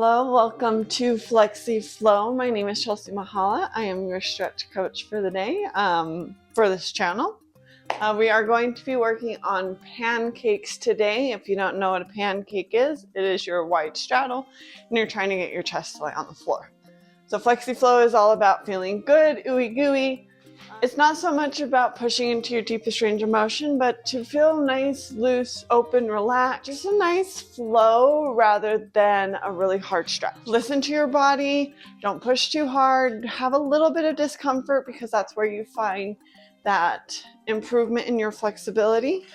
Hello, welcome to Flexy Flow. My name is Chelsea Mahala. I am your stretch coach for the day for this channel. We are going to be working on pancakes today. If you don't know what a pancake is, it is your wide straddle and you're trying to get your chest to lay on the floor. So Flexy Flow is all about feeling good, ooey gooey. It's not so much about pushing into your deepest range of motion, but to feel nice, loose, open, relaxed. Just a nice flow rather than a really hard stretch. Listen to your body. Don't push too hard. Have a little bit of discomfort because that's where you find that improvement in your flexibility.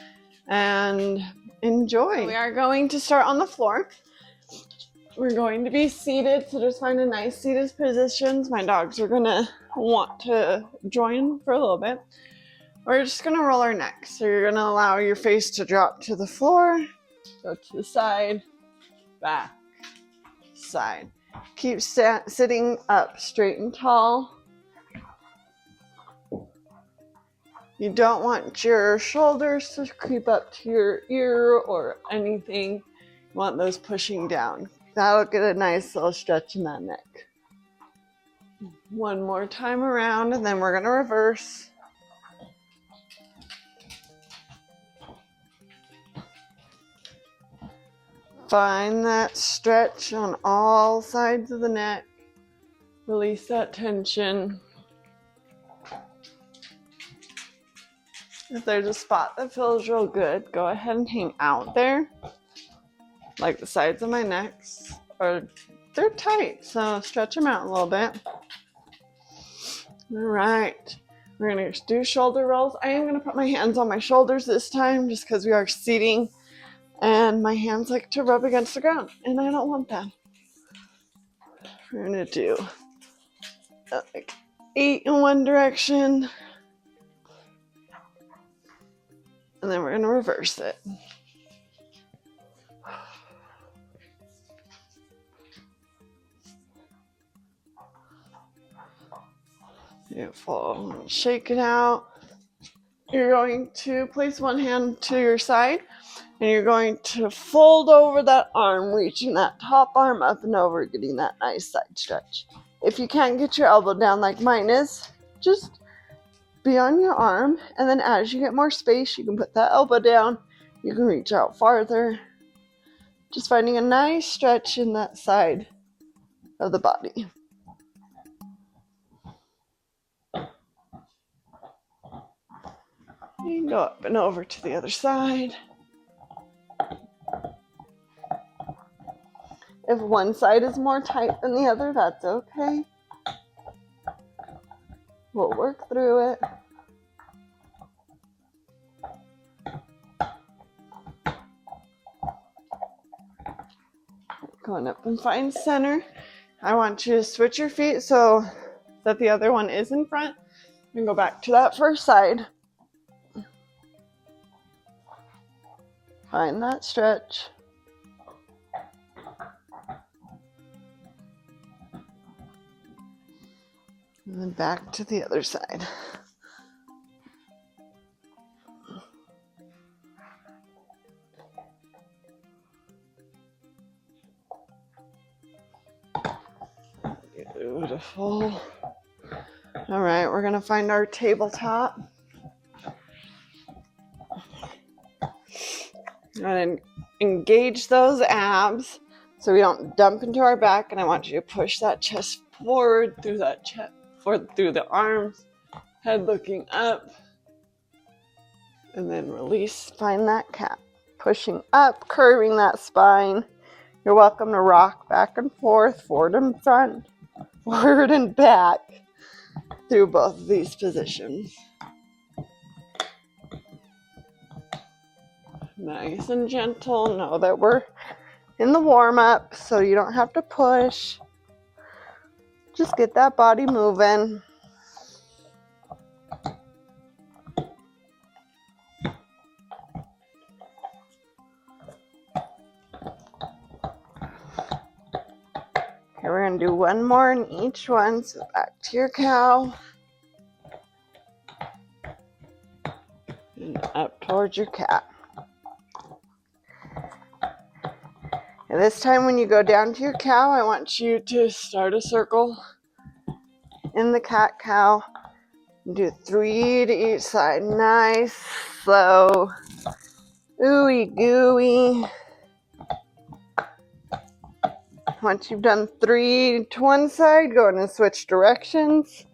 And enjoy. We are going to start on the floor. We're going to be seated, so just find a nice seated position. My dogs are gonna want to join for a little bit. We're just gonna roll our neck. So you're gonna allow your face to drop to the floor, go to the side, back, side. Keep sitting up straight and tall. You don't want your shoulders to creep up to your ear or anything. You want those pushing down. That'll get a nice little stretch in that neck. One more time around, and then we're going to reverse. Find that stretch on all sides of the neck. Release that tension. If there's a spot that feels real good, go ahead and hang out there. Like the sides of my necks, or they're tight, so stretch them out a little bit. All right, we're gonna do shoulder rolls. I am gonna put my hands on my shoulders this time just because we are seating and my hands like to rub against the ground and I don't want that. We're gonna do like 8 in one direction and then we're gonna reverse it. Beautiful. Shake it out. You're going to place one hand to your side and you're going to fold over that arm, reaching that top arm up and over, getting that nice side stretch. If you can't get your elbow down like mine is, just be on your arm, and then as you get more space, you can put that elbow down. You can reach out farther. Just finding a nice stretch in that side of the body. You can go up and over to the other side. If one side is more tight than the other, that's okay. We'll work through it. Going up and find center. I want you to switch your feet so that the other one is in front. And go back to that first side. Find that stretch. And then back to the other side. Beautiful. All right, we're going to find our tabletop. And engage those abs so we don't dump into our back, and I want you to push that chest forward through that chest, forward through the arms, head looking up, and then release. Find that cat. Pushing up, curving that spine. You're welcome to rock back and forth, forward and front, forward and back through both of these positions. Nice and gentle. Know that we're in the warm-up, so you don't have to push. Just get that body moving. Okay, we're going to do one more in each one. So back to your cow. And up towards your cat. And this time when you go down to your cow, I want you to start a circle in the cat-cow. Do 3 to each side. Nice, slow, ooey gooey. Once you've done 3 to one side, go ahead and switch directions.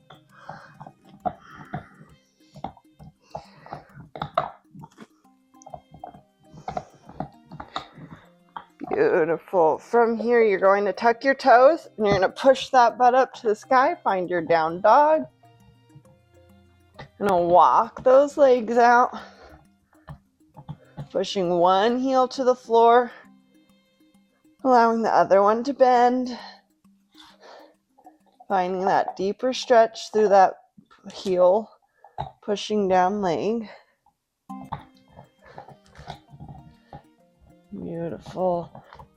Beautiful. From here, you're going to tuck your toes, and you're going to push that butt up to the sky. Find your down dog. Going to walk those legs out. Pushing one heel to the floor. Allowing the other one to bend. Finding that deeper stretch through that heel. Pushing down leg. Beautiful.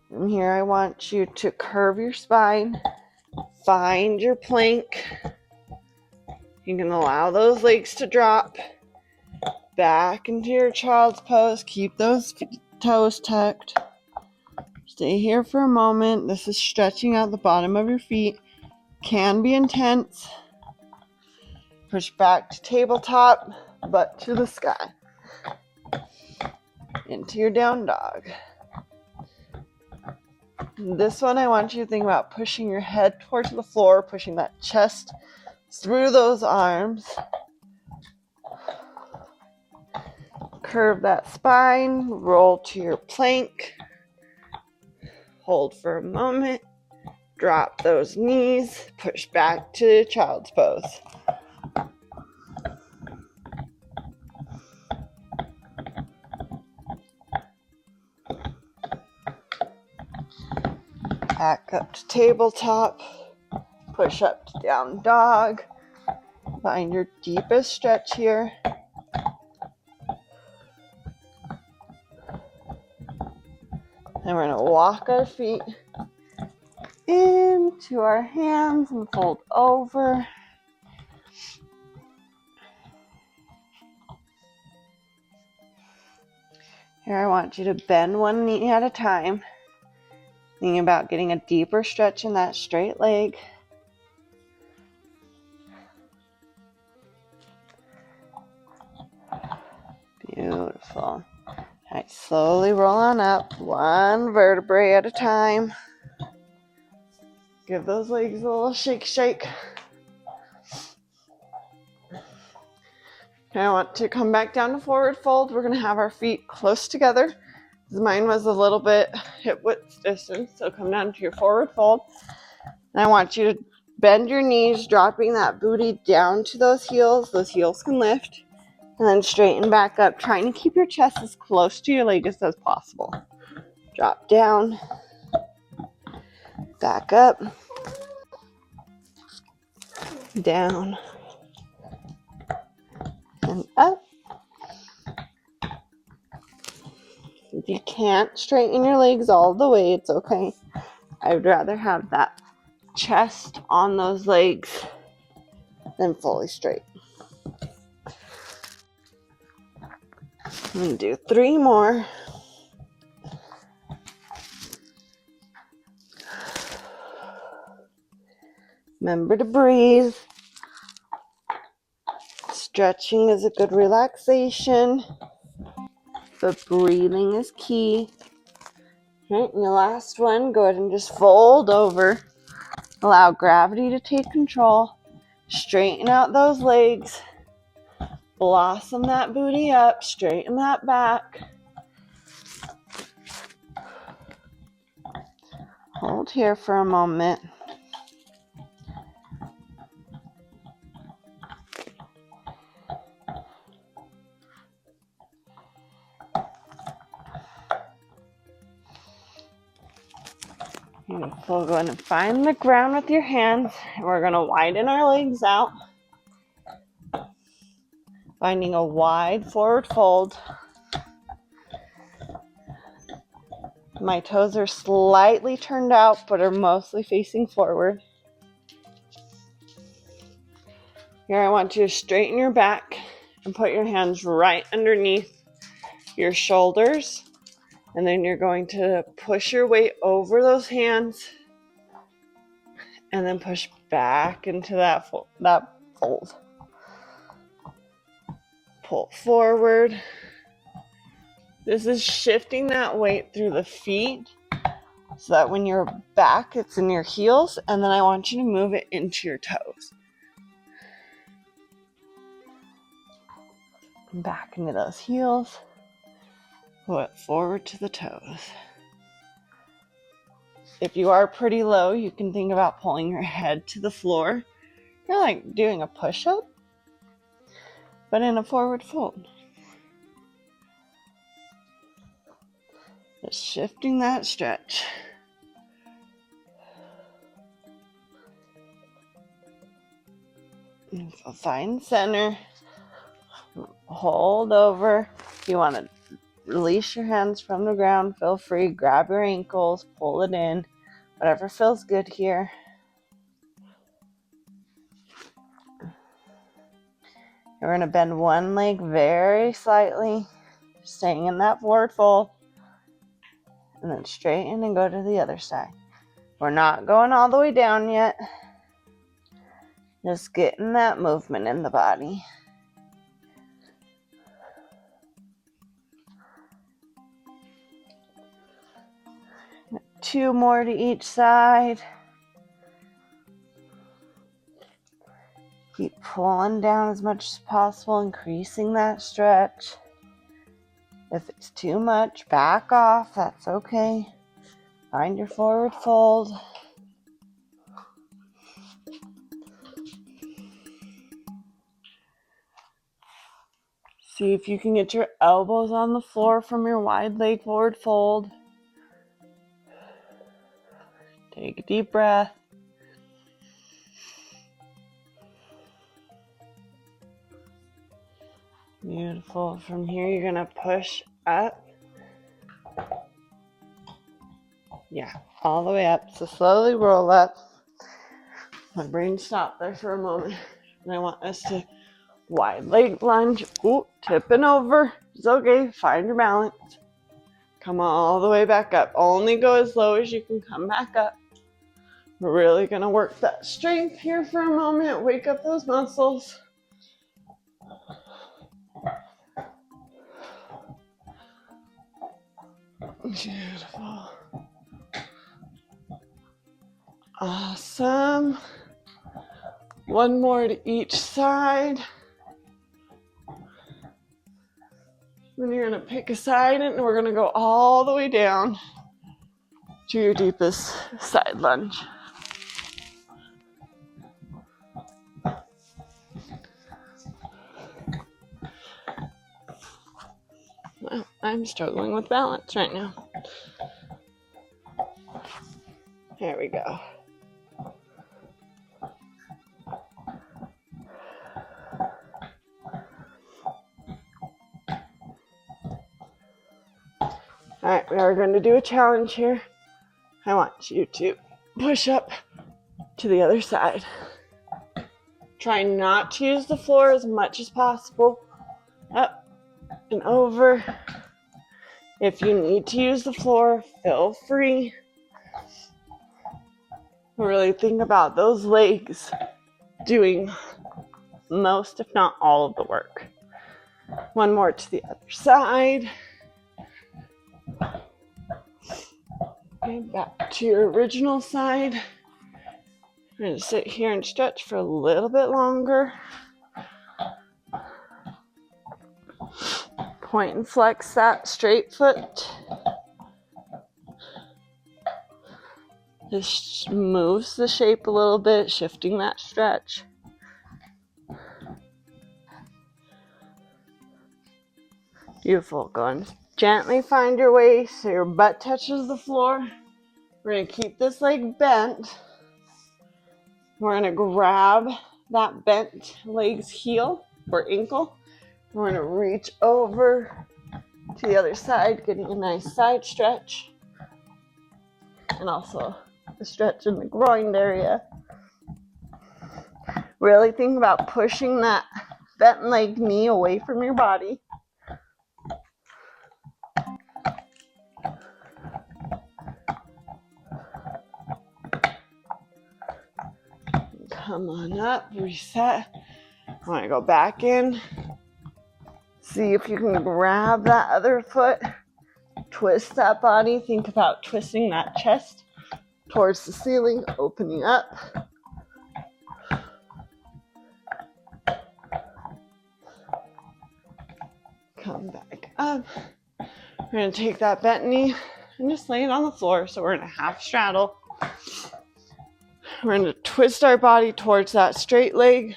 From here, I want you to curve your spine. Find your plank. You can allow those legs to drop. Back into your child's pose. Keep those toes tucked. Stay here for a moment. This is stretching out the bottom of your feet. Can be intense. Push back to tabletop, butt to the sky. Into your down dog. This one, I want you to think about pushing your head towards the floor, pushing that chest through those arms. Curve that spine, roll to your plank. Hold for a moment. Drop those knees, push back to child's pose. Back up to tabletop, push up to down dog. Find your deepest stretch here. And we're going to walk our feet into our hands and fold over. Here I want you to bend one knee at a time. Thinking about getting a deeper stretch in that straight leg. Beautiful. All right, slowly roll on up, one vertebrae at a time. Give those legs a little shake. Okay, I want to come back down to forward fold. We're going to have our feet close together. Mine was a little bit hip width distance, so come down to your forward fold. And I want you to bend your knees, dropping that booty down to those heels. Those heels can lift. And then straighten back up, trying to keep your chest as close to your leg as possible. Drop down. Back up. Down. And up. If you can't straighten your legs all the way, it's okay. I would rather have that chest on those legs than fully straight. I'm going to do 3 more. Remember to breathe. Stretching is a good relaxation, but breathing is key. All right, and the last one, go ahead and just fold over. Allow gravity to take control. Straighten out those legs. Blossom that booty up. Straighten that back. Hold here for a moment. Beautiful. Go ahead and find the ground with your hands. And we're going to widen our legs out. Finding a wide forward fold. My toes are slightly turned out, but are mostly facing forward. Here I want you to straighten your back and put your hands right underneath your shoulders And then you're going to push your weight over those hands and then push back into that fold. Pull forward. This is shifting that weight through the feet so that when you're back, it's in your heels, and then I want you to move it into your toes. Back into those heels. Pull it forward to the toes. If you are pretty low, you can think about pulling your head to the floor. You're like doing a push-up, but in a forward fold. Just shifting that stretch. Find center. Hold over. If you want to release your hands from the ground, feel free. Grab your ankles, pull it in. Whatever feels good here. You're going to bend one leg very slightly, staying in that forward fold, and then straighten and go to the other side. We're not going all the way down yet. Just getting that movement in the body. Two more to each side. Keep pulling down as much as possible, increasing that stretch. If it's too much, back off. That's okay. Find your forward fold. See if you can get your elbows on the floor from your wide leg forward fold. Take a deep breath. Beautiful. From here, you're going to push up. Yeah, all the way up. So slowly roll up. My brain stopped there for a moment. And I want us to wide leg lunge. Ooh, tipping over. It's okay. Find your balance. Come all the way back up. Only go as low as you can come back up. We're really going to work that strength here for a moment. Wake up those muscles. Beautiful. Awesome. One more to each side. Then you're going to pick a side and we're going to go all the way down to your deepest side lunge. Well, I'm struggling with balance right now. There we go. All right, we are going to do a challenge here. I want you to push up to the other side. Try not to use the floor as much as possible. Up and over. If you need to use the floor, feel free. Really think about those legs doing most, if not all, of the work. One more to the other side. Okay, back to your original side. I'm going to sit here and stretch for a little bit longer. Point and flex that straight foot. This moves the shape a little bit, shifting that stretch. Beautiful. Go and gently find your waist so your butt touches the floor. We're going to keep this leg bent. We're going to grab that bent leg's heel or ankle. We're going to reach over to the other side, getting a nice side stretch. And also a stretch in the groin area. Really think about pushing that bent leg knee away from your body. Come on up, reset. I want to go back in. See if you can grab that other foot. Twist that body. Think about twisting that chest towards the ceiling, opening up. Come back up. We're going to take that bent knee and just lay it on the floor. So we're in a half straddle. We're going to twist our body towards that straight leg.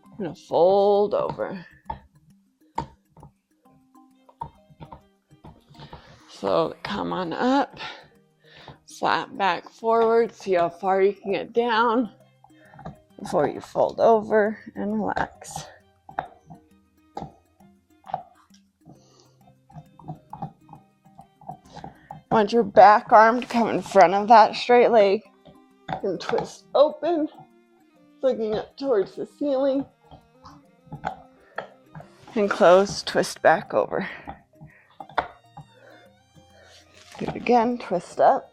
We're going to fold over. So come on up. Slap back forward. See how far you can get down before you fold over and relax. Want your back arm to come in front of that straight leg and twist open, looking up towards the ceiling, and close, twist back over. Do it again, twist up,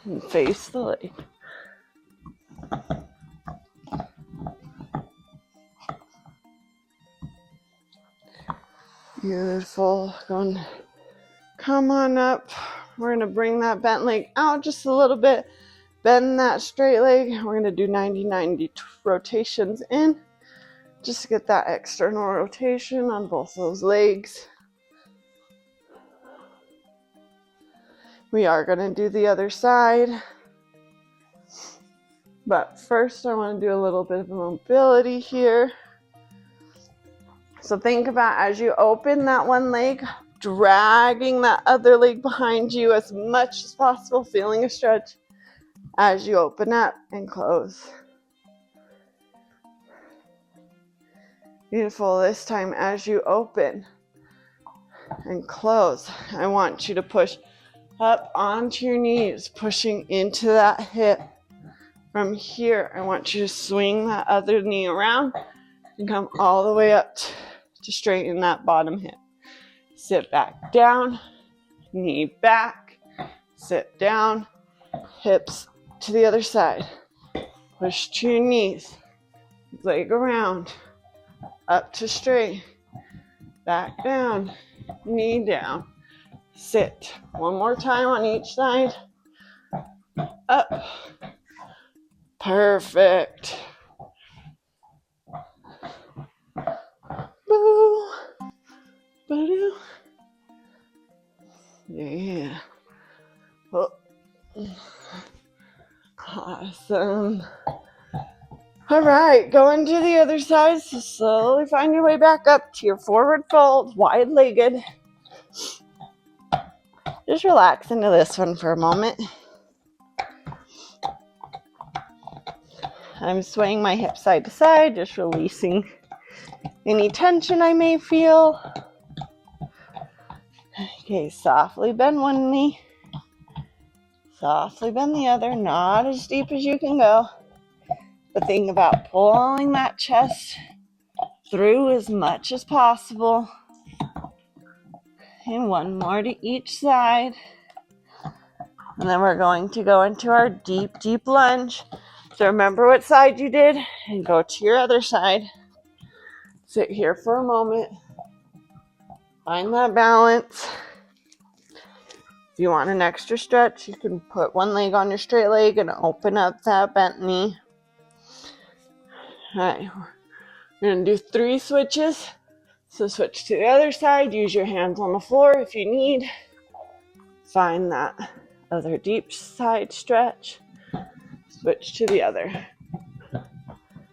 and face the leg. Beautiful. Come on up. We're going to bring that bent leg out just a little bit. Bend that straight leg. We're going to do 90-90 rotations in. Just to get that external rotation on both those legs. We are going to do the other side. But first I want to do a little bit of mobility here. So think about as you open that one leg, dragging that other leg behind you as much as possible, feeling a stretch as you open up and close. Beautiful. This time as you open and close, I want you to push up onto your knees, pushing into that hip. From here, I want you to swing that other knee around and come all the way up to straighten that bottom hip. Sit back down, knee back, sit down, hips to the other side. Push to your knees, leg around, up to straight, back down, knee down. Sit. One more time on each side. Up. Perfect. Boo. Ba-doo. Yeah. Oh. Awesome. All right, going to the other side. So slowly find your way back up to your forward fold, wide-legged. Just relax into this one for a moment. I'm swaying my hips side to side, just releasing any tension I may feel. Okay, softly bend one knee. Softly bend the other, not as deep as you can go. But think about pulling that chest through as much as possible. And one more to each side. And then we're going to go into our deep, deep lunge. So remember what side you did and go to your other side. Sit here for a moment. Find that balance. If you want an extra stretch, you can put one leg on your straight leg and open up that bent knee. All right, we're going to do 3 switches. So switch to the other side. Use your hands on the floor if you need. Find that other deep side stretch. Switch to the other.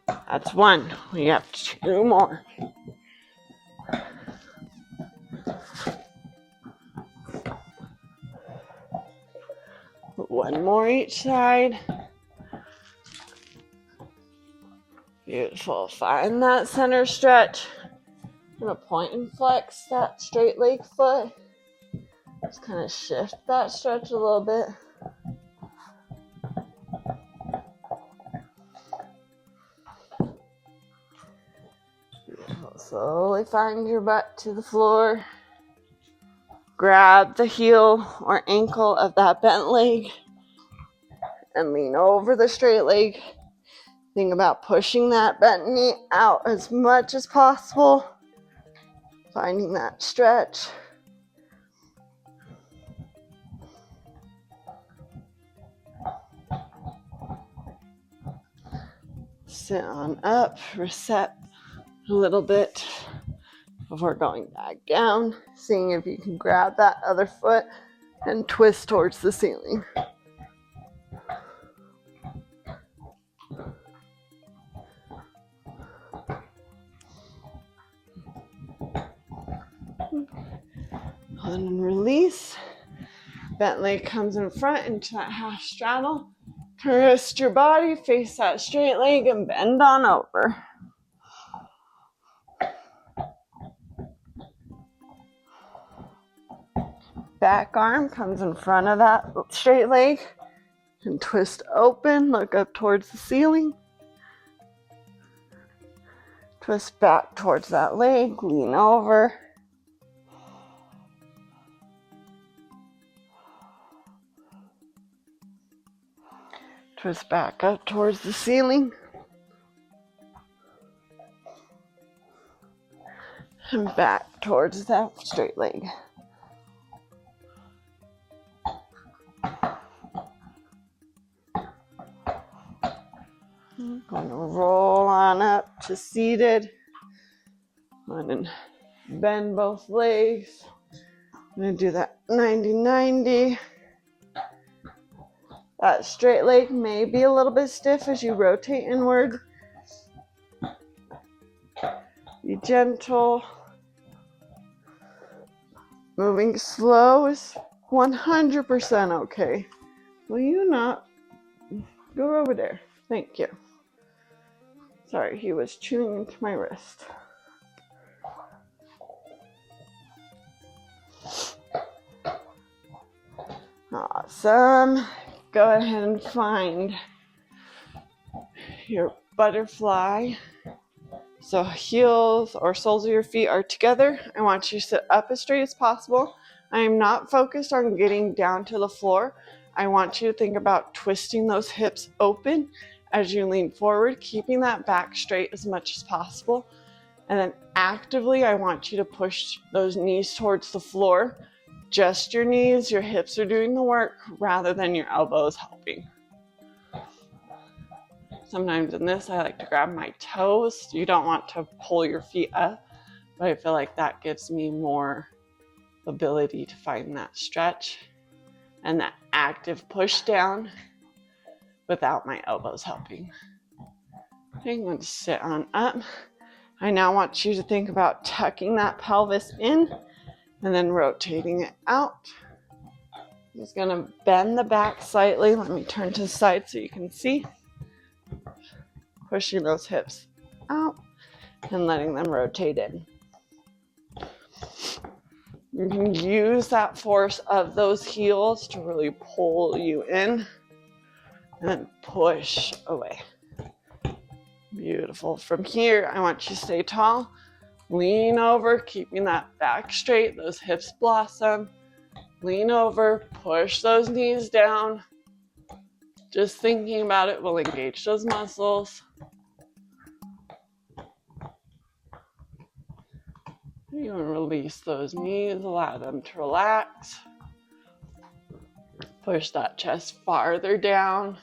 That's 1. We have 2 more. One more each side. Beautiful. Find that center stretch. I'm going to point and flex that straight leg foot. Just kind of shift that stretch a little bit. Beautiful. Slowly find your butt to the floor. Grab the heel or ankle of that bent leg and lean over the straight leg. Think about pushing that bent knee out as much as possible, finding that stretch. Sit on up, reset a little bit before going back down, seeing if you can grab that other foot and twist towards the ceiling. And release. Bent leg comes in front into that half straddle. Twist your body, face that straight leg, and bend on over. Back arm comes in front of that straight leg and twist open, look up towards the ceiling. Twist back towards that leg, lean over. Twist back up towards the ceiling. And back towards that straight leg. I'm going to roll on up to seated. I'm going to bend both legs. I'm going to do that 90-90. That straight leg may be a little bit stiff as you rotate inward. Be gentle. Moving slow is 100% okay. Will you not go over there? Thank you. Sorry, he was chewing into my wrist. Awesome. Go ahead and find your butterfly. So heels or soles of your feet are together. I want you to sit up as straight as possible. I am not focused on getting down to the floor. I want you to think about twisting those hips open as you lean forward, keeping that back straight as much as possible. And then actively, I want you to push those knees towards the floor. Just your knees, your hips are doing the work rather than your elbows helping. Sometimes in this, I like to grab my toes. You don't want to pull your feet up, but I feel like that gives me more ability to find that stretch and that active push down without my elbows helping. Okay, I'm going to sit on up. I now want you to think about tucking that pelvis in and then rotating it out. I'm just going to bend the back slightly. Let me turn to the side so you can see. Pushing those hips out and letting them rotate in. You can use that force of those heels to really pull you in and then push away. Beautiful. From here, I want you to stay tall. Lean over, keeping that back straight, those hips blossom. Lean over, push those knees down. Just thinking about it will engage those muscles. You want to release those knees, allow them to relax. Push that chest farther down.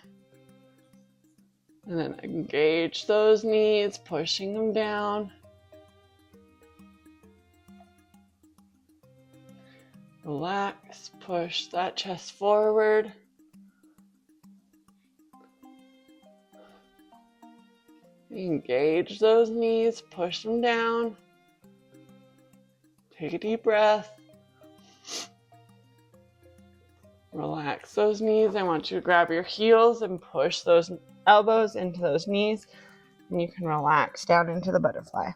And then engage those knees, pushing them down. Relax, push that chest forward. Engage those knees, push them down. Take a deep breath. Relax those knees. I want you to grab your heels and push those elbows into those knees. And you can relax down into the butterfly.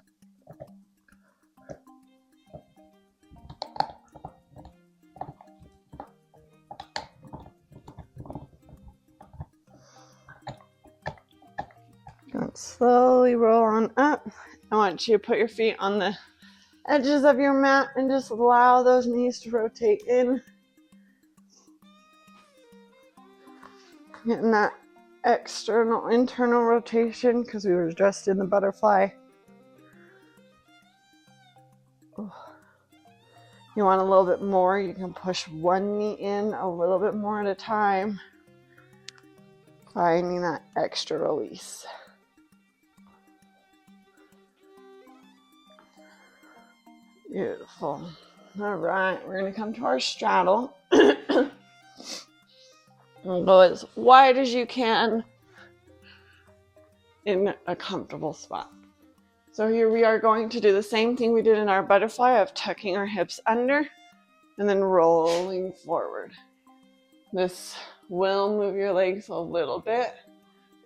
Slowly roll on up. I want you to put your feet on the edges of your mat and just allow those knees to rotate in. Getting that external, internal rotation because we were dressed in the butterfly. You want a little bit more, you can push one knee in a little bit more at a time, finding that extra release. Beautiful. All right, we're going to come to our straddle. And go as wide as you can in a comfortable spot. So here we are going to do the same thing we did in our butterfly of tucking our hips under and then rolling forward. This will move your legs a little bit.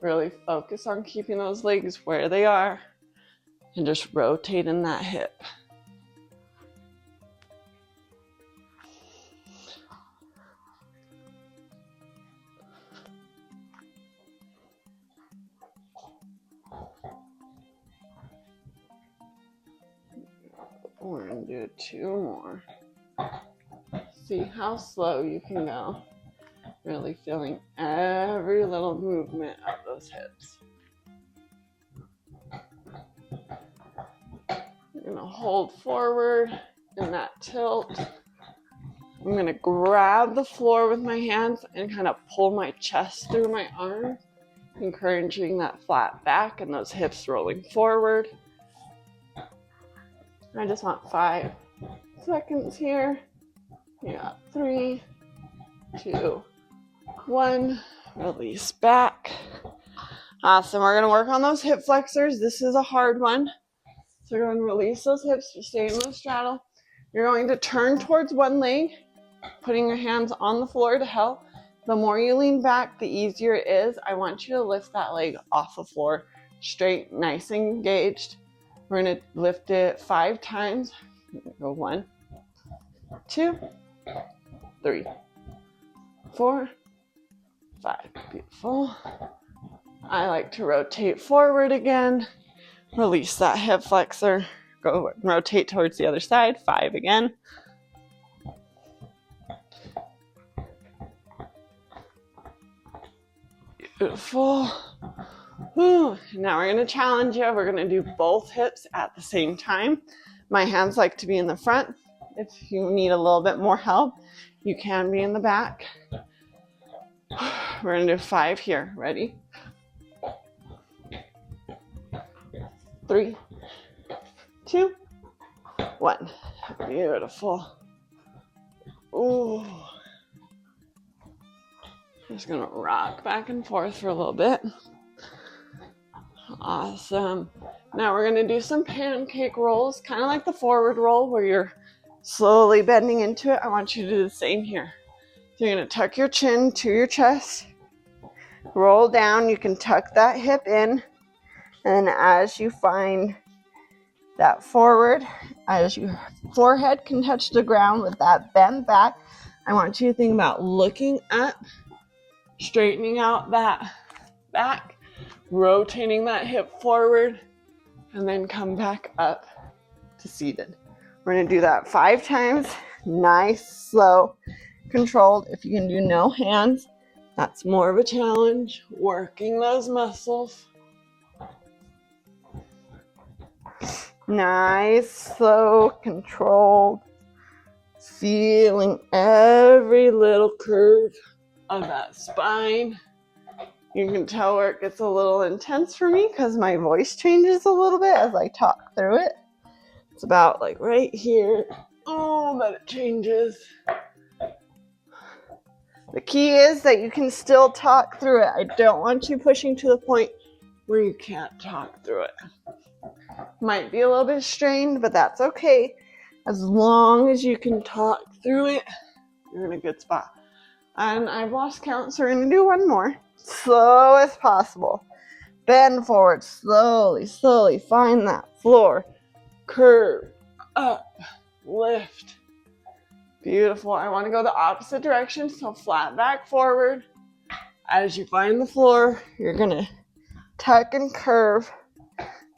Really focus on keeping those legs where they are and just rotating that hip. We're going to do 2 more. See how slow you can go. Really feeling every little movement of those hips. You're going to hold forward in that tilt. I'm going to grab the floor with my hands and kind of pull my chest through my arms, encouraging that flat back and those hips rolling forward. I just want 5 seconds here. Yeah, 3, 2, 1. Release back. Awesome. We're going to work on those hip flexors. This is a hard one. So you're going to release those hips. You're staying in the straddle. You're going to turn towards one leg, putting your hands on the floor to help. The more you lean back, the easier it is. I want you to lift that leg off the floor, straight, nice and engaged. We're going to lift it 5 times. Go 1, 2, 3, 4, 5. Beautiful. I like to rotate forward again. Release that hip flexor. Go rotate towards the other side. 5 again. Beautiful. Whew. Now we're going to challenge you. We're going to do both hips at the same time. My hands like to be in the front. If you need a little bit more help, you can be in the back. We're going to do 5 here. Ready? 3, 2, 1. Beautiful. Ooh. Just going to rock back and forth for a little bit. Awesome. Now we're going to do some pancake rolls, kind of like the forward roll where you're slowly bending into it. I want you to do the same here. So you're going to tuck your chin to your chest, roll down. You can tuck that hip in, and as you find that forward, as your forehead can touch the ground with that bend back, I want you to think about looking up, straightening out that back, rotating that hip forward, and then come back up to seated. We're going to do that 5 times. Nice, slow, controlled. If you can do no hands, that's more of a challenge. Working those muscles. Nice, slow, controlled. Feeling every little curve of that spine. You can tell where it gets a little intense for me because my voice changes a little bit as I talk through it. It's about like right here. Oh, but it changes. The key is that you can still talk through it. I don't want you pushing to the point where you can't talk through it. Might be a little bit strained, but that's okay. As long as you can talk through it, you're in a good spot. And I've lost count, so we're going to do 1 more. Slow as possible. Bend forward slowly, slowly. Find that floor. Curve, up, lift. Beautiful. I want to go the opposite direction, so flat back forward. As you find the floor, you're going to tuck and curve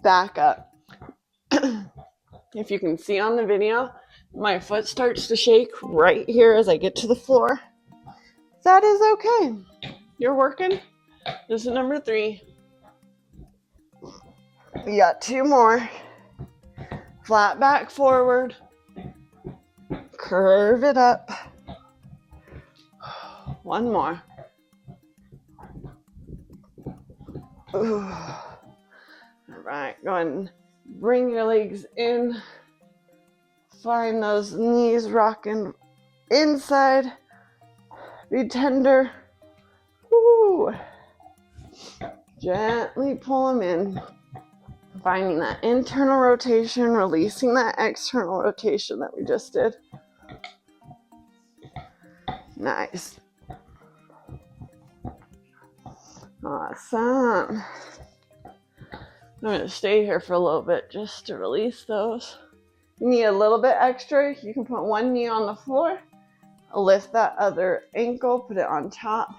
back up. If you can see on the video, my foot starts to shake right here as I get to the floor. That is okay. You're working. This is number 3. We got 2 more. Flat back forward. Curve it up. 1 more. Ooh. All right, go ahead and bring your legs in. Find those knees rocking inside. Be tender. Woo. Gently pull them in. Finding that internal rotation, releasing that external rotation that we just did. Nice. Awesome. I'm going to stay here for a little bit just to release those. You need a little bit extra. You can put 1 knee on the floor, lift that other ankle, put it on top,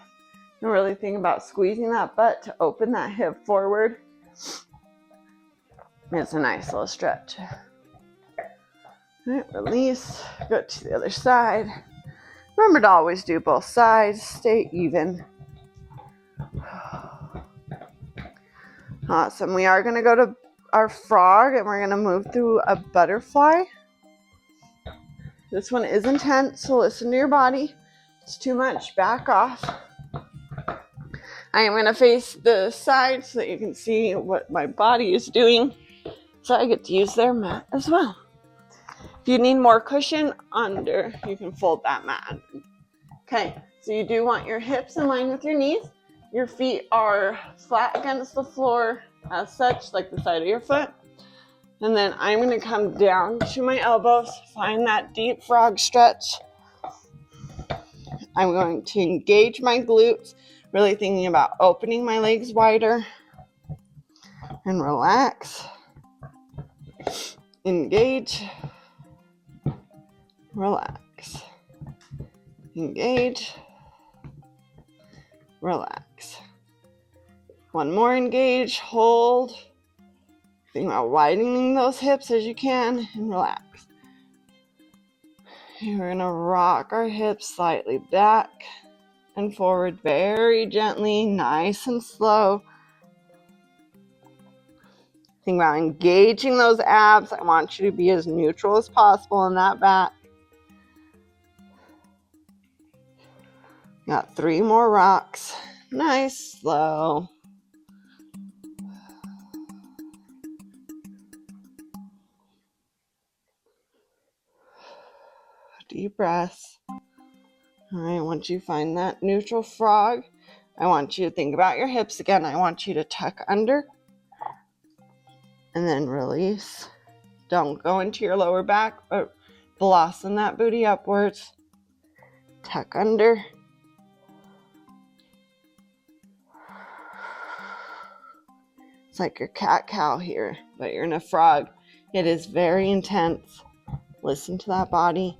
and really think about squeezing that butt to open that hip forward. It's a nice little stretch. All right, release, go to the other side. Remember to always do both sides, stay even. Awesome. We are going to go to our frog and we're going to move through a butterfly. This one is intense, so listen to your body. It's too much, back off. I am going to face the side so that you can see what my body is doing. So I get to use their mat as well. If you need more cushion under, you can fold that mat. Okay, so you do want your hips in line with your knees. Your feet are flat against the floor as such, like the side of your foot. And then I'm going to come down to my elbows, find that deep frog stretch. I'm going to engage my glutes, really thinking about opening my legs wider. And relax. Engage. Relax. Engage. Relax. 1 more engage, hold. Think about widening those hips as you can and relax. And we're going to rock our hips slightly back and forward very gently, nice and slow. Think about engaging those abs. I want you to be as neutral as possible in that back. Got 3 more rocks. Nice, slow. Deep breaths. All right, once you find that neutral frog, I want you to think about your hips again. I want you to tuck under and then release. Don't go into your lower back, but blossom that booty upwards. Tuck under. It's like your cat-cow here, but you're in a frog. It is very intense. Listen to that body.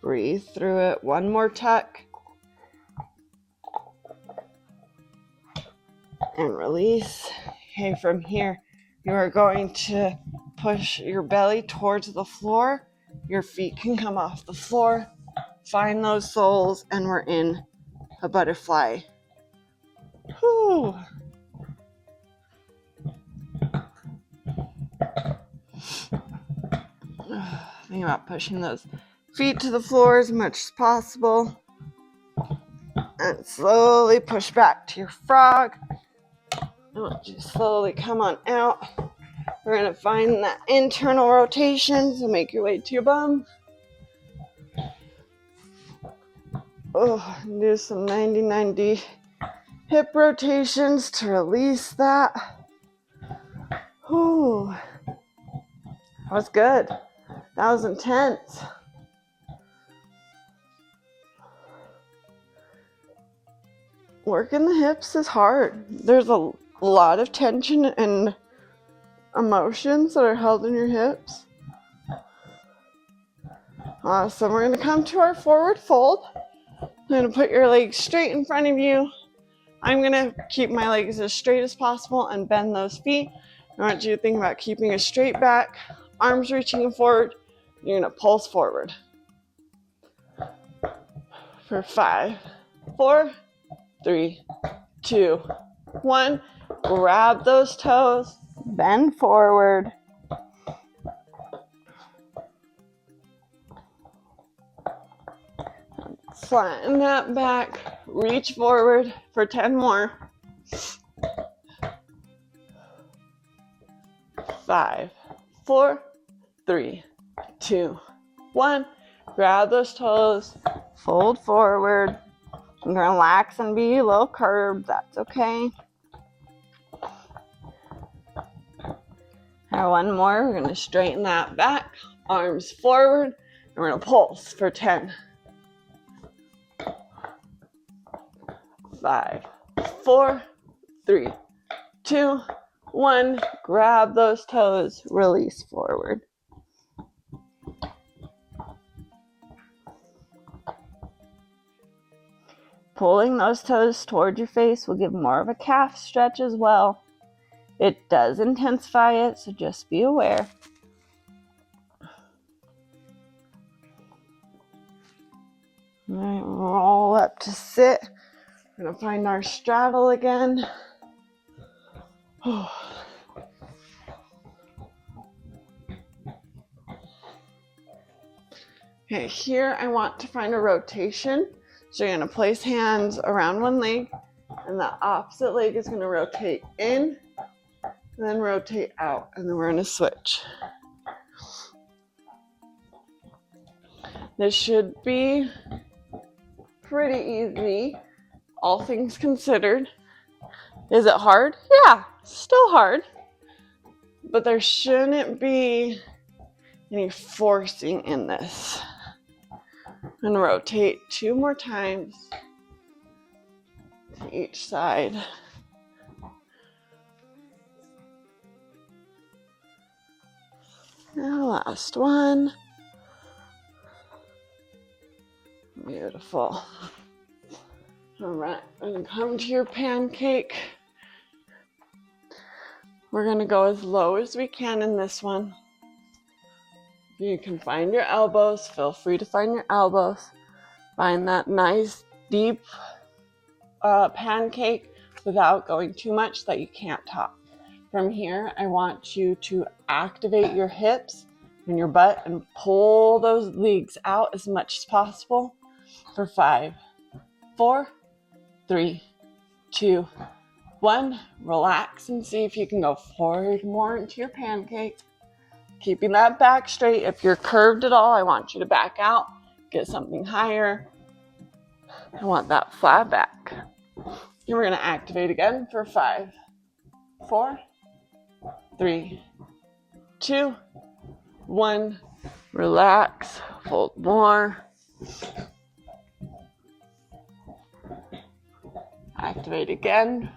Breathe through it. 1 more tuck. And release. Okay, from here, you are going to push your belly towards the floor. Your feet can come off the floor. Find those soles, and we're in a butterfly. Whew. Think about pushing those feet to the floor as much as possible. And slowly push back to your frog. I want you to slowly come on out. We're going to find that internal rotation, so make your way to your bum. Oh, do some 90-90 hip rotations to release that. Whew. That was good. That was intense. Working the hips is hard. There's a lot of tension and emotions that are held in your hips. Awesome. We're going to come to our forward fold. I'm going to put your legs straight in front of you. I'm going to keep my legs as straight as possible and bend those feet. I want you to think about keeping a straight back, arms reaching forward. You're going to pulse forward. for 5, 4, 3, 2, 1. Grab those toes, bend forward. Flatten that back, reach forward for 10 more. 5, 4, 3, 2, 1. Grab those toes, fold forward. You can relax and be a little curved, that's okay. Now one more, we're gonna straighten that back, arms forward, and we're gonna pulse for 10. 5, 4, 3, 2, 1. Grab those toes, release forward. Pulling those toes towards your face will give more of a calf stretch as well. It does intensify it, so just be aware. All right, roll up to sit. We're gonna find our straddle again. Okay, here I want to find a rotation. So you're gonna place hands around one leg, and the opposite leg is gonna rotate in, and then rotate out, and then we're gonna switch. This should be pretty easy, all things considered. Is it hard? Yeah, still hard. But there shouldn't be any forcing in this. I'm gonna rotate 2 more times to each side. Now last one. Beautiful. All right, I'm gonna come to your pancake. We're gonna go as low as we can in this one. You can find your elbows. Feel free to find your elbows. Find that nice deep pancake without going too much that you can't top. From here, I want you to activate your hips and your butt and pull those legs out as much as possible for 5, 4, 3, 2, 1. Relax and see if you can go forward more into your pancake. Keeping that back straight. If you're curved at all, I want you to back out. Get something higher. I want that flat back. And we're going to activate again for 5, 4, 3, 2, 1. Relax. Fold more. Activate again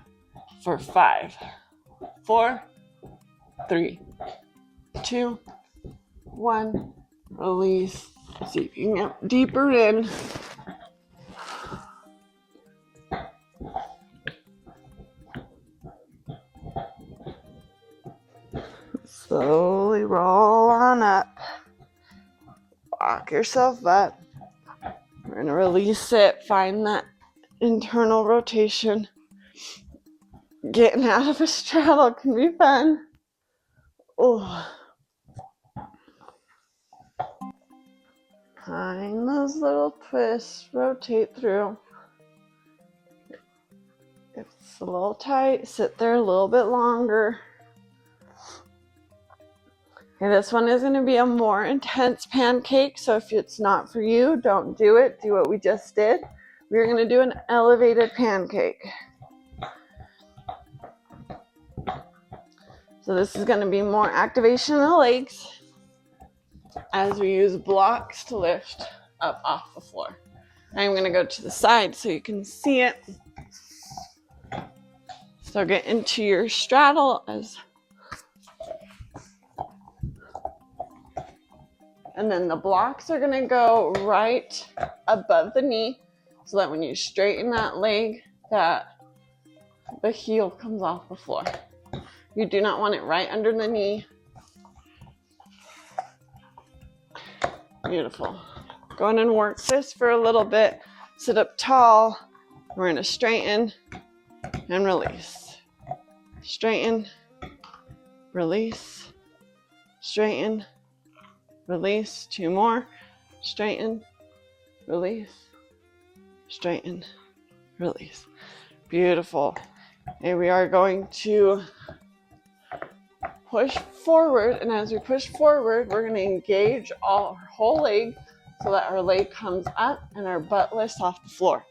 for 5, 4, 3, 2, 1. Release. See if you can get deeper in. Slowly roll on up. Lock yourself up. We're going to release it. Find that internal rotation. Getting out of a straddle can be fun. Oh. Find those little twists. Rotate through. If it's a little tight, sit there a little bit longer. Okay, this one is going to be a more intense pancake, so if it's not for you, don't do it. Do what we just did. We're going to do an elevated pancake. So this is going to be more activation of the legs as we use blocks to lift up off the floor. I'm going to go to the side so you can see it. So get into your straddle and then the blocks are going to go right above the knee so that when you straighten that leg, that the heel comes off the floor. You do not want it right under the knee. Beautiful. Go in and work this for a little bit. Sit up tall. We're going to straighten and release. Straighten, release, straighten, release. 2 more. Straighten, release, straighten, release. Beautiful. And we are going to push forward, and as we push forward, we're going to engage our whole leg so that our leg comes up and our butt lifts off the floor.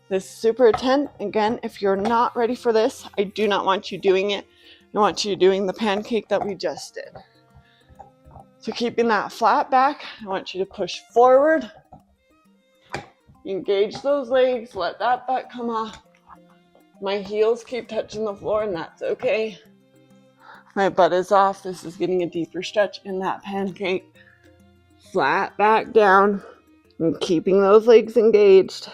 This is super intense. Again, if you're not ready for this, I do not want you doing it. I want you doing the pancake that we just did. So keeping that flat back, I want you to push forward, engage those legs, let that butt come off. My heels keep touching the floor, and that's okay. My butt is off. This is getting a deeper stretch in that pancake. Flat back down and keeping those legs engaged.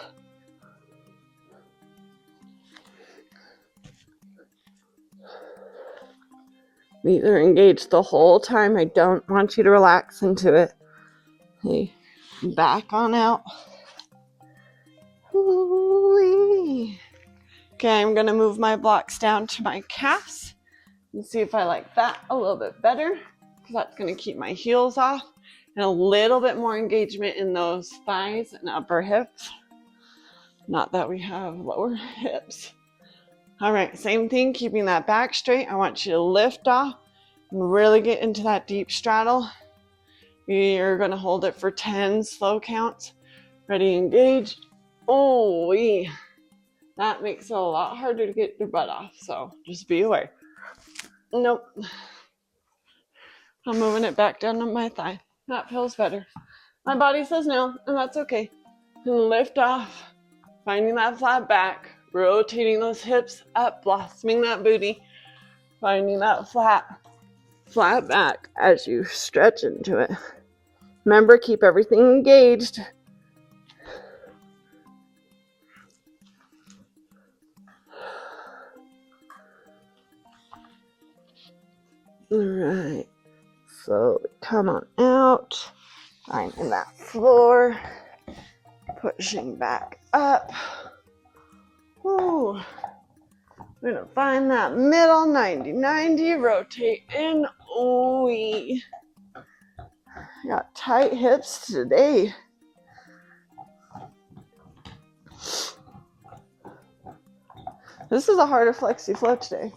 These are engaged the whole time. I don't want you to relax into it. Okay, back on out. Ooh-wee. Okay, I'm going to move my blocks down to my calves and see if I like that a little bit better, because that's going to keep my heels off and a little bit more engagement in those thighs and upper hips. Not that we have lower hips. All right, same thing, keeping that back straight. I want you to lift off and really get into that deep straddle. You're going to hold it for 10 slow counts. Ready, engage. Oh, that makes it a lot harder to get your butt off, so just be aware. Nope. I'm moving it back down to my thigh. That feels better. My body says no, and that's okay. And lift off, finding that flat back, rotating those hips up, blossoming that booty, finding that flat back as you stretch into it. Remember, keep everything engaged. All right, so come on out, finding that floor, pushing back up. Ooh. We're gonna find that middle 90-90, rotate in. Ooh, got tight hips today. This is a harder Flexy Flow today.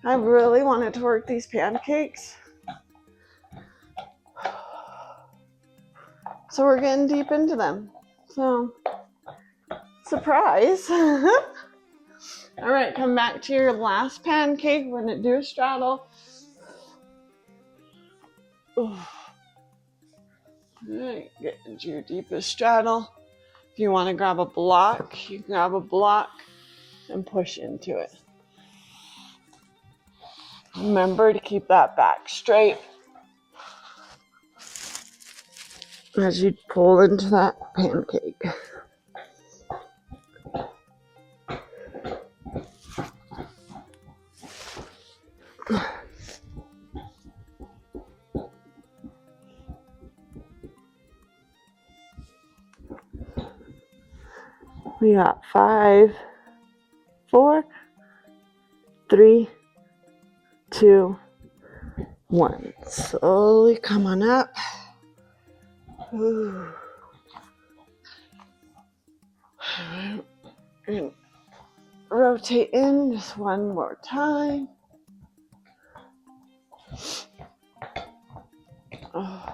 I really wanted to work these pancakes. So we're getting deep into them. So, surprise. All right, come back to your last pancake. We're gonna do a straddle. Ooh. All right, get into your deepest straddle. If you want to grab a block, you grab a block and push into it. Remember to keep that back straight as you pull into that pancake. We got 5, 4, 3, 2, 1. Slowly come on up. Ooh. And rotate in just one more time. Oh.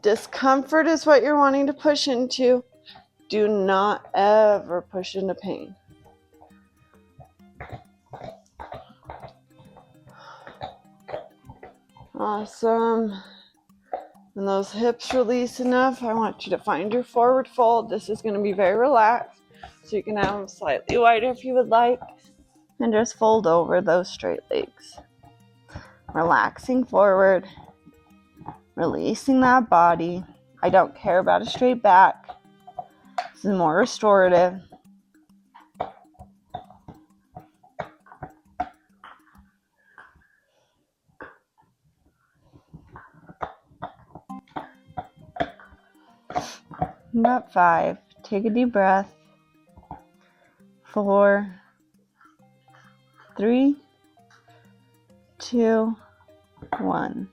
Discomfort is what you're wanting to push into. Do not ever push into pain. Awesome. When those hips release enough, I want you to find your forward fold. This is going to be very relaxed, so you can have them slightly wider if you would like, and just fold over those straight legs. Relaxing forward, releasing that body. I don't care about a straight back. This is more restorative. About 5. Take a deep breath. 4, 3, 2, 1.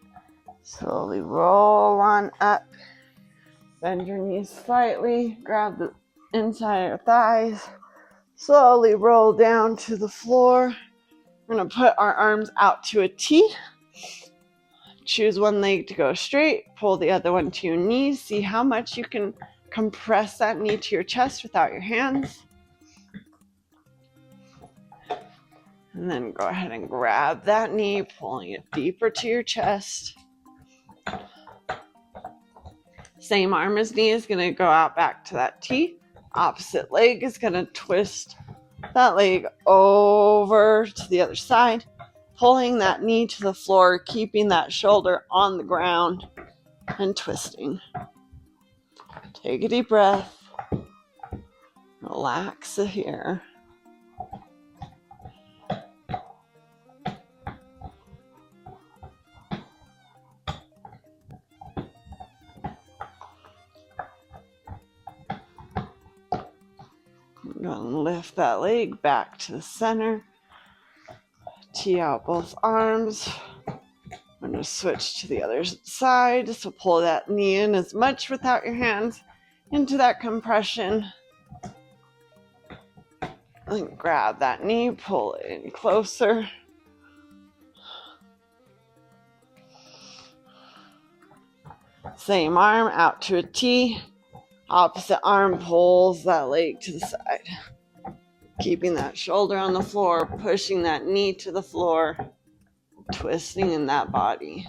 Slowly roll on up. Bend your knees slightly. Grab the inside of your thighs. Slowly roll down to the floor. We're going to put our arms out to a T. Choose one leg to go straight. Pull the other one to your knees. See how much you can compress that knee to your chest without your hands. And then go ahead and grab that knee, pulling it deeper to your chest. Same arm as knee is going to go out back to that T. Opposite leg is going to twist that leg over to the other side, pulling that knee to the floor, keeping that shoulder on the ground and twisting. Take a deep breath. Relax here. I'm going to lift that leg back to the center. Tee out both arms. I'm going to switch to the other side. So pull that knee in as much without your hands into that compression. And grab that knee, pull it in closer. Same arm out to a T. Opposite arm pulls that leg to the side. Keeping that shoulder on the floor, pushing that knee to the floor, twisting in that body.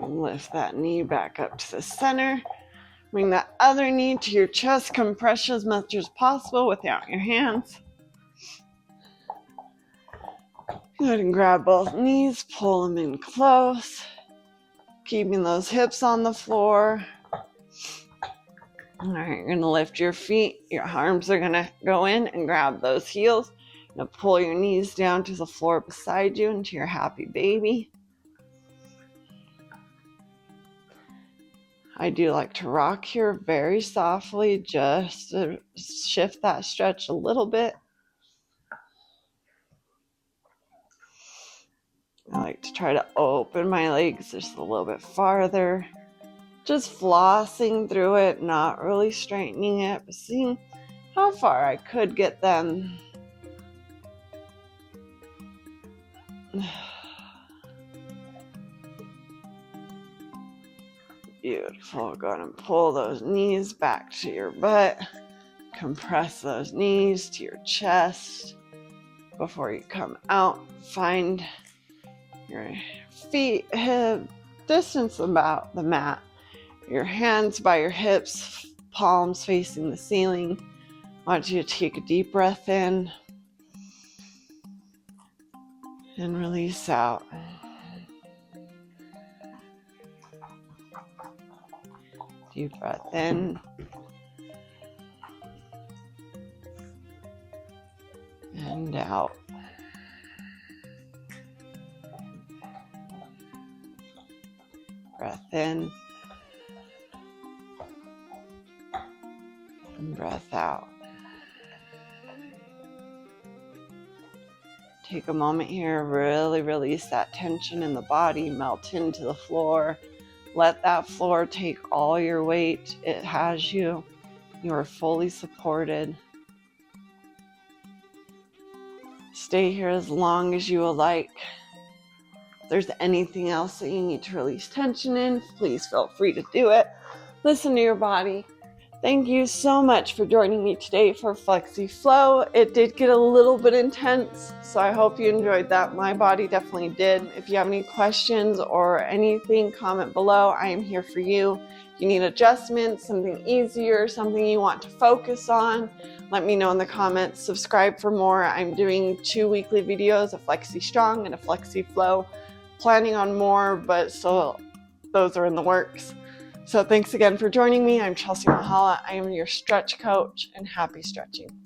Lift that knee back up to the center. Bring that other knee to your chest. Compress as much as possible without your hands. Go ahead and grab both knees. Pull them in close. Keeping those hips on the floor. All right, you're going to lift your feet. Your arms are going to go in and grab those heels. Now pull your knees down to the floor beside you into your happy baby. I do like to rock here very softly just to shift that stretch a little bit. I like to try to open my legs just a little bit farther. Just flossing through it, not really straightening it, but seeing how far I could get them. Beautiful. Go ahead and pull those knees back to your butt. Compress those knees to your chest before you come out. Find your feet hip distance about the mat. Your hands by your hips, palms facing the ceiling. I want you to take a deep breath in and release out. Deep breath in and out. Breath in and breath out. Take a moment here, really release that tension in the body, melt into the floor. Let that floor take all your weight. It has you. You are fully supported. Stay here as long as you will like. If there's anything else that you need to release tension in, please feel free to do it. Listen to your body. Thank you so much for joining me today for Flexy Flow. It did get a little bit intense, so I hope you enjoyed that. My body definitely did. If you have any questions or anything, comment below. I am here for you. If you need adjustments, something easier, something you want to focus on, let me know in the comments. Subscribe for more. I'm doing 2 weekly videos, a Flexy Strong and a Flexy Flow. planning on more, but still those are in the works. So thanks again for joining me. I'm Chelsea Mahala. I am your stretch coach, and happy stretching.